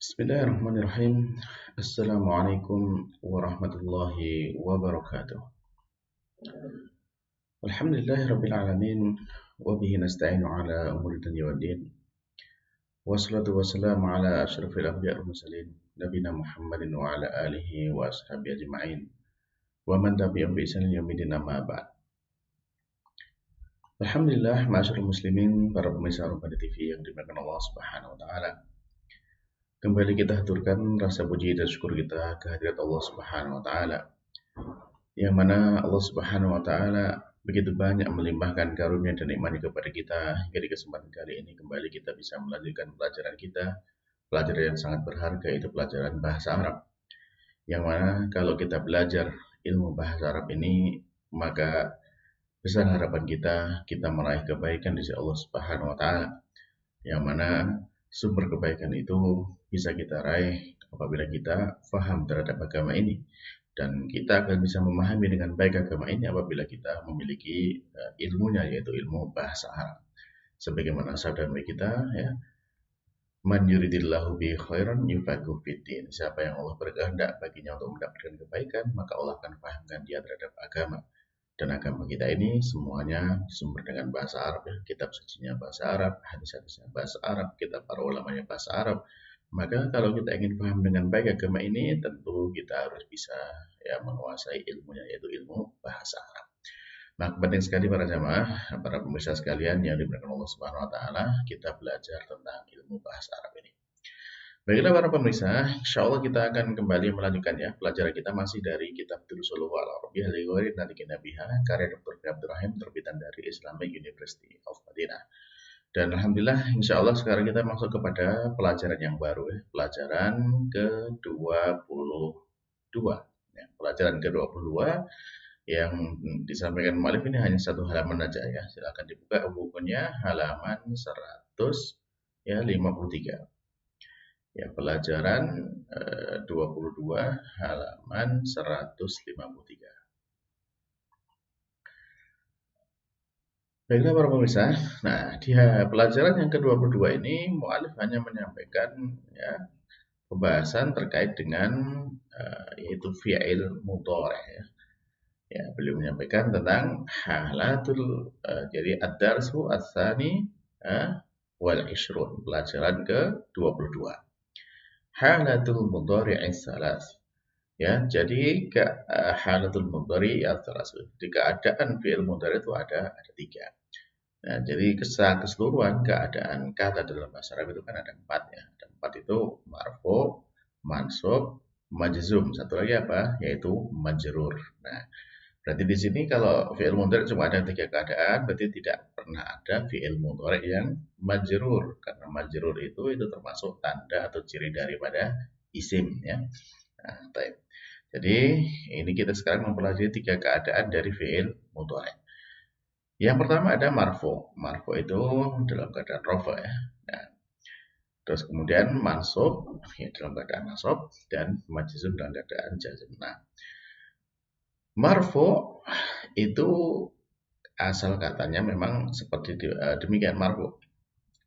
Bismillahirrahmanirrahim. Assalamualaikum warahmatullahi wabarakatuh. Alhamdulillahirabbil alamin wa bihi nasta'inu ala umuri dunya waddin. Wassalatu wassalamu ala asyrafil anbiya'i wal mursalin nabiyina Muhammadin wa ala alihi wa ashabihi ajma'in wa man tabi'ahum bi ihsanin ila yaumil din amma ba'd. Alhamdulillah, ma'asyiral muslimin, para pemirsa Rabbani TV yang dimuliakan Allah Subhanahu wa taala. Kembali kita haturkan rasa puji dan syukur kita kehadirat Allah Subhanahu wa taala. Yang mana Allah Subhanahu wa taala begitu banyak melimpahkan karunia dan nikmat kepada kita hingga di kesempatan kali ini kembali kita bisa melanjutkan pelajaran kita, pelajaran yang sangat berharga, itu pelajaran bahasa Arab. Yang mana kalau kita belajar ilmu bahasa Arab ini, maka besar harapan kita meraih kebaikan di sisi Allah Subhanahu wa taala. Yang mana sumber kebaikan itu bisa kita raih apabila kita faham terhadap agama ini, dan kita akan bisa memahami dengan baik agama ini apabila kita memiliki ilmunya, yaitu ilmu bahasa Arab. Sebagaimana sabda Nabi kita, ya, man yuridillahu bi khairan yufaqihu fiddin. Siapa yang Allah berkehendak baginya untuk mendapatkan kebaikan, maka Allah akan fahamkan dia terhadap agama. Dan agama kita ini semuanya sumber dengan bahasa Arab, ya. Kitab sucinya bahasa Arab, hadis-hadisnya bahasa Arab, kitab para ulamanya bahasa Arab. Maka kalau kita ingin paham dengan baik agama ini, tentu kita harus bisa menguasai ilmunya, yaitu ilmu bahasa Arab. Nah, penting sekali para jamaah, para pemirsa sekalian yang dimuliakan Allah Subhanahu wa taala, kita belajar tentang ilmu bahasa Arab ini. Baiklah para pemirsa, insya Allah kita akan kembali melanjutkan pelajaran kita masih dari kitab Durusul Lughah Al-Arabiyyah li ghairi natiqin biha, karya Dr. Abdul Rahim, terbitan dari Islamic University of Madinah. Dan alhamdulillah insya Allah sekarang kita masuk kepada pelajaran yang baru, pelajaran ke-22. Pelajaran ke-22 yang disampaikan mu'alif ini hanya satu halaman saja, ya. Silakan dibuka bukunya halaman 153. Ya, pelajaran 22 halaman 153. Baiklah para pemirsa, nah di pelajaran yang ke-22 ini mu'alif hanya menyampaikan pembahasan terkait dengan yaitu fi'il mudhari', ya. Beliau menyampaikan tentang halatul jadi ad-darsu ats-tsani wal 20, pelajaran ke-22. Halatul mudhari'i salas. Ya, jadi halatul mudhari' salas. Di keadaan fi'il mudhari' itu ada tiga. Nah, jadi keseluruhan keadaan kata dalam bahasa Arab itu kan ada 4, ya. Ada 4 itu marfu, mansub, majzum. Satu lagi apa? Yaitu majrur. Nah, berarti di sini kalau fi'il mudhari' cuma ada 3 keadaan, berarti tidak pernah ada fi'il mudhari' yang majrur, karena majrur itu termasuk tanda atau ciri daripada isim, ya. Nah, jadi ini kita sekarang mempelajari 3 keadaan dari fi'il mudhari'. Yang pertama ada marfu. Marfu itu dalam keadaan rafa, ya. Nah, terus kemudian mansub, ya, dalam keadaan nasab, dan majzum dalam keadaan jazm. Nah, marfu itu asal katanya memang seperti demikian, marfu.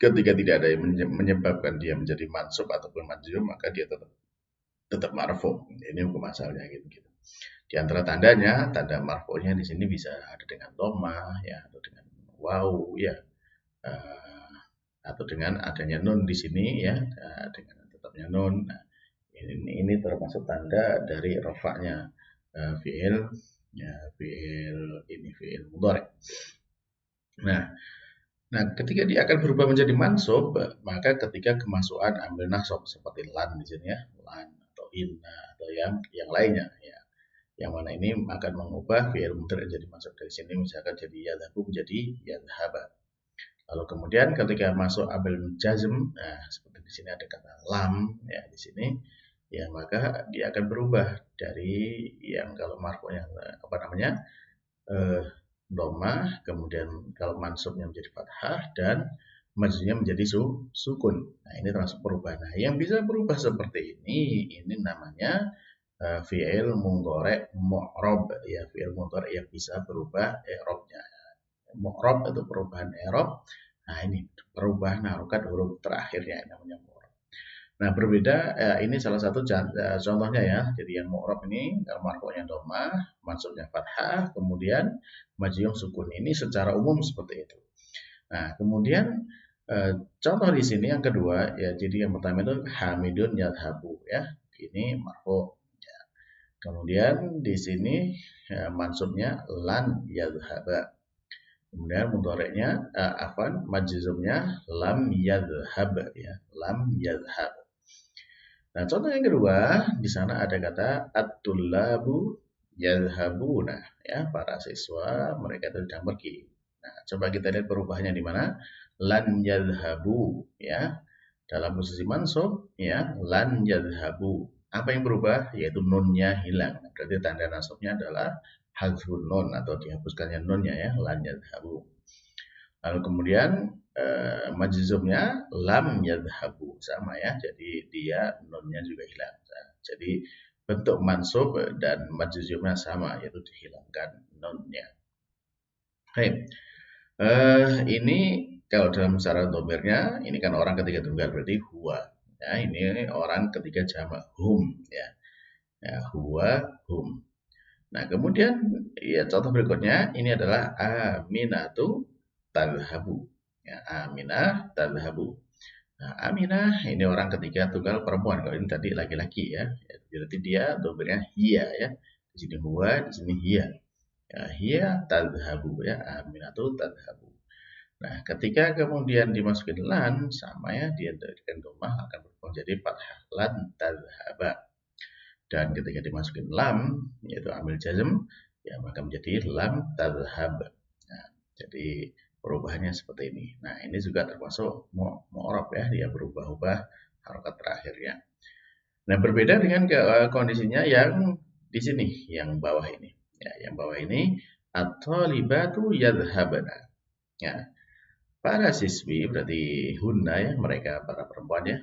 Ketika tidak ada yang menyebabkan dia menjadi mansub ataupun majzum, maka dia tetap marfu. Ini hukum asalnya gitu. Di antara tandanya, tanda marfu'nya di sini bisa ada dengan dhammah, ya, atau dengan waw, ya, atau dengan adanya nun di sini, ya, dengan tetapnya nun. Nah, ini termasuk tanda dari rafa'nya fi'il, ya, fi'il mudhari'. Nah, ketika dia akan berubah menjadi mansub, maka ketika kemasukan ambil nasab seperti lan di sini, ya, lan atau inna atau yang lainnya, ya. Yang mana ini akan mengubah fi'il mudhari' jadi mansub dari sini, misalkan jadi yadhabu menjadi yadhaba. Lalu kemudian ketika masuk ambil jazm, nah seperti di sini ada kata lam, ya, di sini, ya, maka dia akan berubah dari yang kalau marfu'nya dhammah, kemudian kalau mansubnya menjadi fathah, dan majzumnya menjadi sukun. Nah, ini termasuk perubahan. Nah, yang bisa berubah seperti ini namanya fi'il mudhari' mu'rab, ya, fi'il mudhari' yang bisa berubah i'rabnya. Mu'rab itu perubahan i'rab. Nah, ini perubahan harokat huruf terakhirnya namanya mu'rab. Nah, berbeda ini salah satu contohnya ya. Jadi yang mu'rab ini kalau marfu'nya dhammah, mansubnya fathah, kemudian majzum sukun. Ini secara umum seperti itu. Nah, kemudian contoh di sini yang kedua ya. Jadi yang pertama itu hamidun yadhabu ya. Ini marfu'. Ya. Kemudian di sini mansubnya lan yadhaba. Kemudian mudhari'nya majzumnya lam yadhhab ya. Lam yadhhab. Nah, contoh yang kedua, di sana ada kata at-tullabu yadhhabuna ya, para siswa mereka itu sedang pergi. Nah, coba kita lihat perubahannya di mana? Lan yadhhabu ya. Dalam posisi mansub ya, lan yadhhabu. Apa yang berubah? Yaitu nunnya hilang. Berarti tanda nasabnya adalah hadzfun nun atau dihapuskannya nunnya ya, lan yadhhabu. Lalu kemudian majzumnya lam yadhhabu sama ya. Jadi dia nunnya juga hilang. Nah, jadi bentuk mansub dan majzumnya sama yaitu dihilangkan nunnya. Baik. Ini kalau dalam cara domirnya ini kan orang ketiga tunggal berarti huwa. Ya, ini orang ketiga jamak hum ya. Ya, huwa hum. Nah, kemudian ya contoh berikutnya ini adalah Aminatu tadhhabu. Ya, Aminah tadhhabu. Nah, Aminah ini orang ketiga tunggal perempuan. Kalau ini tadi laki-laki ya. Berarti dia domirnya hiya ya. Di sini huwa, di sini hiya. Ya, hiya tadhhabu ya. Aminatu tadhhabu. Nah, ketika kemudian dimasukin lan sama ya, dia dengan dhammah akan berubah jadi fathah lan tadhhaba. Dan ketika dimasukin lam yaitu amil jazm ya maka menjadi lam tadhhab. Nah, jadi perubahannya seperti ini. Nah, ini juga termasuk mu'rab ya, dia berubah-ubah harokat terakhirnya. Nah, berbeda dengan kondisinya yang di sini, yang bawah ini. Ya, yang bawah ini at-thalibatu yadhhabna. Ya, para siswi berarti hunna ya, mereka para perempuan ya.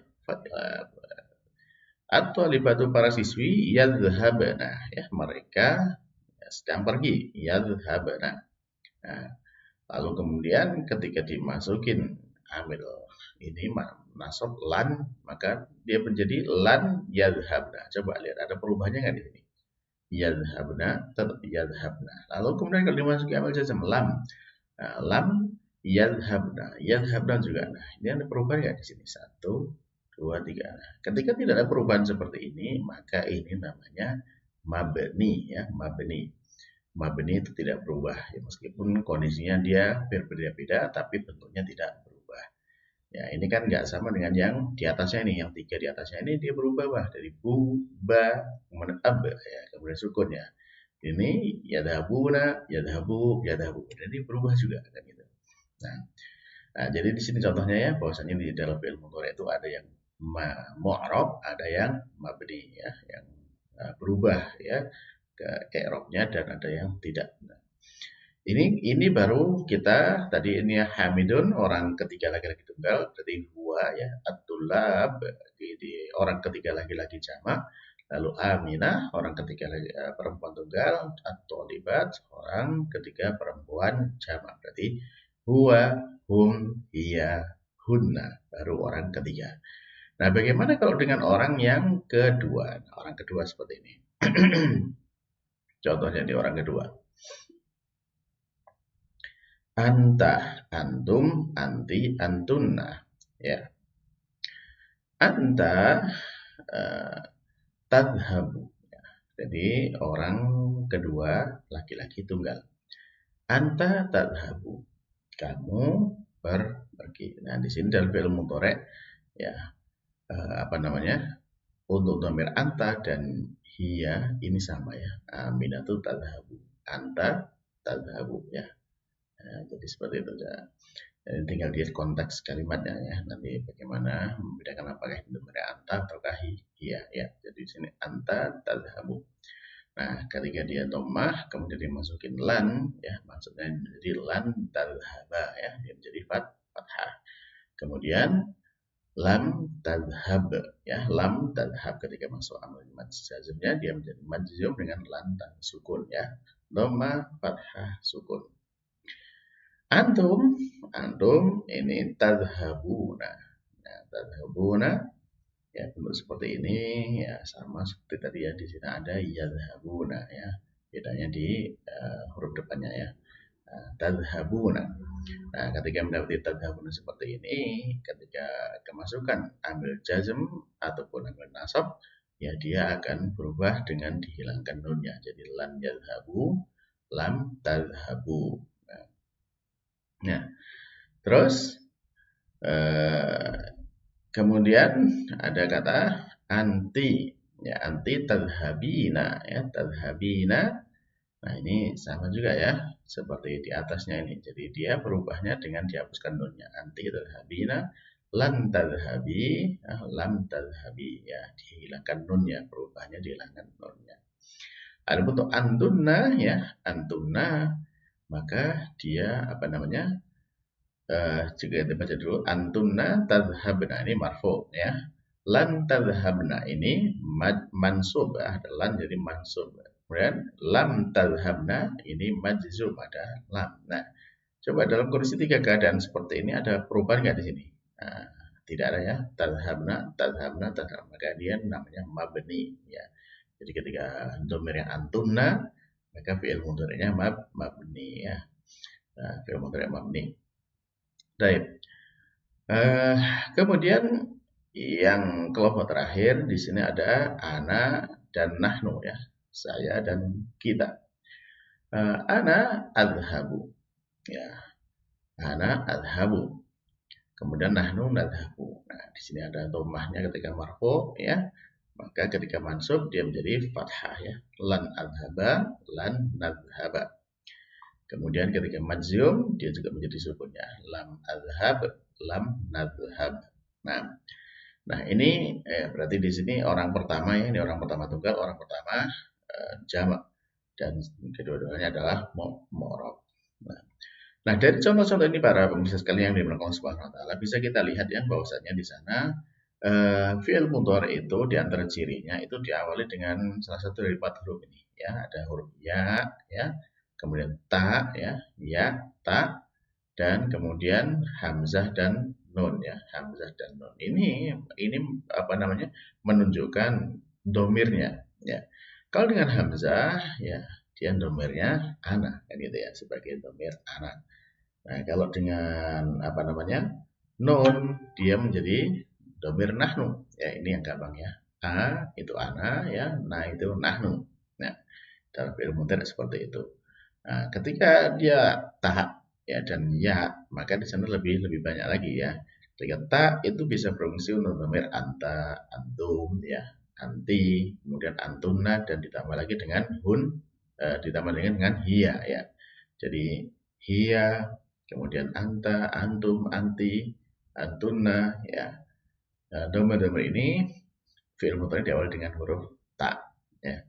Atau libatu para siswi yadhhabna ya, mereka sedang pergi yadhhabna. Nah, lalu kemudian ketika dimasukin amil ini nasab lan maka dia menjadi lan yadhhabna. Coba lihat ada perubahannya nggak di sini? Yadhhabna tetap yadhhabna. Lalu kemudian kalau dimasuki amil jazm lam. Nah, lam yadhhabna. Yadhhabna juga. Nah, ini ada perubahan nggak di sini? 1 2 3. Nah, ketika tidak ada perubahan seperti ini, maka ini namanya mabni ya, mabni. Mabni itu tidak berubah ya, meskipun kondisinya dia berbeda-beda tapi bentuknya tidak berubah. Ya, ini kan nggak sama dengan yang di atasnya ini, yang 3 di atasnya ini dia berubah bah dari bu, ba, kemudian ab ya, kemudian sukun ya. Ini yadhabuna, yadhabu, yadhabu. Jadi berubah juga kan gitu. Nah, jadi di sini contohnya ya, bahwasanya di dalam fi'il mudhari itu ada yang mu'rab, ada yang mabni ya, yang berubah ya ke i'rabnya dan ada yang tidak. Nah, ini baru kita tadi ini ya, hamidun orang ketiga laki-laki tunggal, berarti huwa ya, at-tullab di orang ketiga laki-laki jamak, lalu aminah orang ketiga perempuan tunggal, at-thalibat orang ketiga perempuan jamak, berarti huwa, hum, hiya, hunna, baru orang ketiga. Nah, bagaimana kalau dengan orang yang kedua? Nah, orang kedua seperti ini. Contohnya di orang kedua. Anta, antum, anti, antunna. Ya. Anta tadhabu. Ya. Jadi orang kedua laki-laki tunggal. Anta tadhabu. Kamu pergi. Nah, di sini dalam fi'il mudhari ya apa namanya? Untuk dhamir anta dan hiya ini sama ya. Aminatu tadhabu. Anta tadhabu ya. Nah, jadi seperti itu ya. Jadi tinggal lihat konteks kalimatnya ya. Nanti bagaimana membedakan apakah itu dhamir anta ataukah hiya ya. Jadi di sini anta tadhabu. Nah, ketika dia dhammah kemudian dimasukin lan ya, maksudnya menjadi lan tadhhaba ya, dia menjadi fathah. Kemudian lam tadhhab ya, lam tadhhab ketika masuk amal jazmnya dia menjadi majzum dengan lan dan sukun ya. Dhammah fathah sukun. Antum ini tadhhabuna. Nah, tadhhabuna Ya, bentuk seperti ini ya sama seperti tadi ya, di sini ada yadhhabuna ya. Bedanya di huruf depannya ya. Tadhhabuna. Nah, ketika mendapati tadhhabuna seperti ini, ketika kemasukan ambil jazm ataupun ambil nasab, ya dia akan berubah dengan dihilangkan nunnya. Jadi lan yadhhabu, lam tadhhabu. Nah, terus kemudian ada kata anti, ya anti tadhabina, ya tadhabina. Nah ini sama juga ya, seperti di atasnya ini. Jadi dia berubahnya dengan dihapuskan nunnya. Anti tadhabina, lan tadhabi, lam tadhabi, ya dihilangkan nunnya, berubahnya dihilangkan nunnya. Ada bentuk antunna, ya antunna, maka dia apa namanya? Juga kita baca dulu, antunna tadhabna ini marfu ya. Lan tadhabna ini mansub, ada lan jadi mansub. Kemudian lam tadhabna ini majzum, ada lam. Nah, coba dalam kondisi tiga keadaan seperti ini ada perubahan nggak di sini? Nah, tidak ada ya. Tadhabna, tadhabna, tadhabna. Maka dia namanya mabni ya. Jadi ketika domirnya antunna, maka fi'il mudhari'nya mabni ya. Nah, fi'il mudhari' mabni. Baik. Kemudian yang kelompok terakhir di sini ada ana dan nahnu ya, saya dan kita. Ana adhabu, ya, ana adhabu. Kemudian nahnu nadhabu. Nah, di sini ada dhammahnya ketika marfu ya, maka ketika mansub dia menjadi fathah ya, lan adhaba, lan nadhaba. Kemudian ketika majzum dia juga menjadi sukunnya, lam adhab, lam nadhab. Nah ini berarti di sini orang pertama ya, ini orang pertama tunggal, orang pertama jamak, dan kedua-duanya adalah mu'rab. Nah dari contoh-contoh ini para pemirsa sekalian yang dimuliakan Allah Subhanahu wa taala, bisa kita lihat ya bahwasanya di sana fi'il mudhari itu di antara cirinya itu diawali dengan salah satu dari 4 huruf ini ya, ada huruf ya, kemudian ta ya, ta, dan kemudian hamzah dan nun ya, hamzah dan nun. Ini apa namanya? Menunjukkan domirnya ya. Kalau dengan hamzah ya dia domirnya ana kan gitu ya, sebagai domir ana. Nah, kalau dengan apa namanya? Nun dia menjadi domir nahnu. Ya, ini yang gampang ya. A itu ana ya, na itu nahnu. Nah, dalam fi'il mudhari seperti itu. Nah, ketika dia ta ya dan ya, maka di sana lebih banyak lagi ya. Ketika ta itu bisa berfungsi untuk domir anta, antum ya, anti, kemudian antuna, dan ditambah lagi dengan hun, ditambah dengan hiya ya. Jadi hiya, kemudian anta, antum, anti, antuna ya. Nah, domir-domir ini fi'il mudhari diawali dengan huruf ta ya.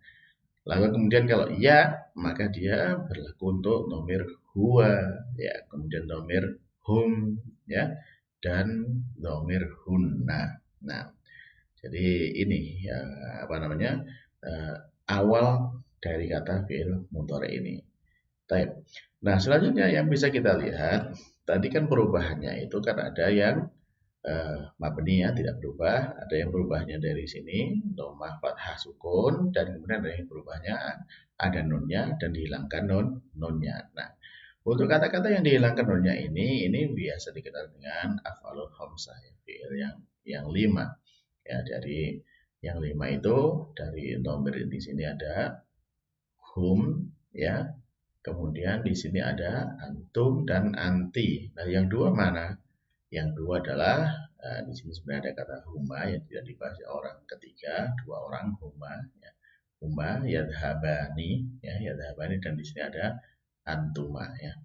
Lalu kemudian kalau ya, maka dia berlaku untuk domir huwa, ya, kemudian domir hum, ya, dan domir hunna. Nah, jadi ini ya, apa namanya, awal dari kata fi'il mudhari ini. Baik. Nah, selanjutnya yang bisa kita lihat, tadi kan perubahannya itu kan ada yang mabni ya, tidak berubah, ada yang berubahnya dari sini dhammah fathah sukun, dan kemudian ada yang berubahnya ada nunnya dan dihilangkan nunnya. Nah, untuk kata-kata yang dihilangkan nunnya ini biasa dikenal dengan af'alul khamsah ya, fi'il yang 5 ya. Dari yang 5 itu dari dhamir di sini ada hum ya, kemudian di sini ada antum dan anti. Nah, yang dua mana? Yang dua adalah di sini sebenarnya ada kata huma yang tidak dibahas orang ketiga, dua orang huma ya. Huma yadhabani ya, yadhabani, dan di sini ada antuma ya.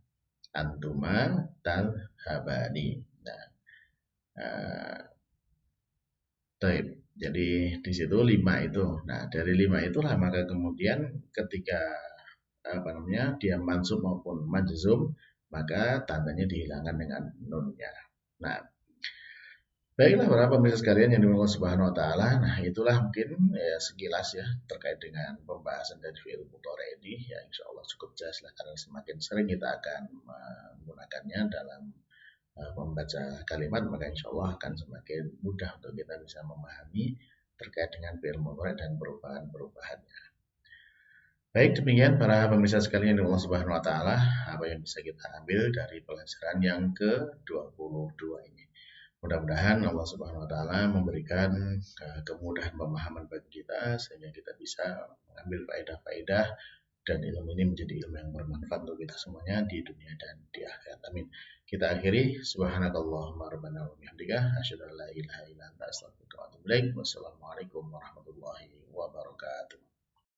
Antuma tadhabani. Nah, jadi di situ 5 itu. Nah, dari 5 itulah maka kemudian ketika apa namanya dia mansub maupun majzum, maka tandanya dihilangkan dengan nunnya. Nah, baiklah para pemirsa sekalian yang dimuliakan Subhanahu wa taala. Nah, itulah mungkin ya sekilas ya terkait dengan pembahasan dari fi'il mudhari ini. Ya insyaallah cukup jelas lah, karena semakin sering kita akan menggunakannya dalam membaca kalimat, maka insya Allah akan semakin mudah untuk kita bisa memahami terkait dengan fi'il mudhari dan perubahan-perubahannya. Baik, demikian para pemirsa sekalian dari Allah Subhanahu wa taala, apa yang bisa kita ambil dari pelajaran yang ke-22 ini. Mudah-mudahan Allah Subhanahu wa taala memberikan kemudahan pemahaman bagi kita sehingga kita bisa mengambil faedah-faedah dan ilmu ini menjadi ilmu yang bermanfaat untuk kita semuanya di dunia dan di akhirat. Amin. Kita akhiri subhanakallahumma rabbana wa bihamdika asyhadu an la ilaha illa anta astaghfiruka wa atubu ilaik. Wassalamualaikum warahmatullahi wabarakatuh.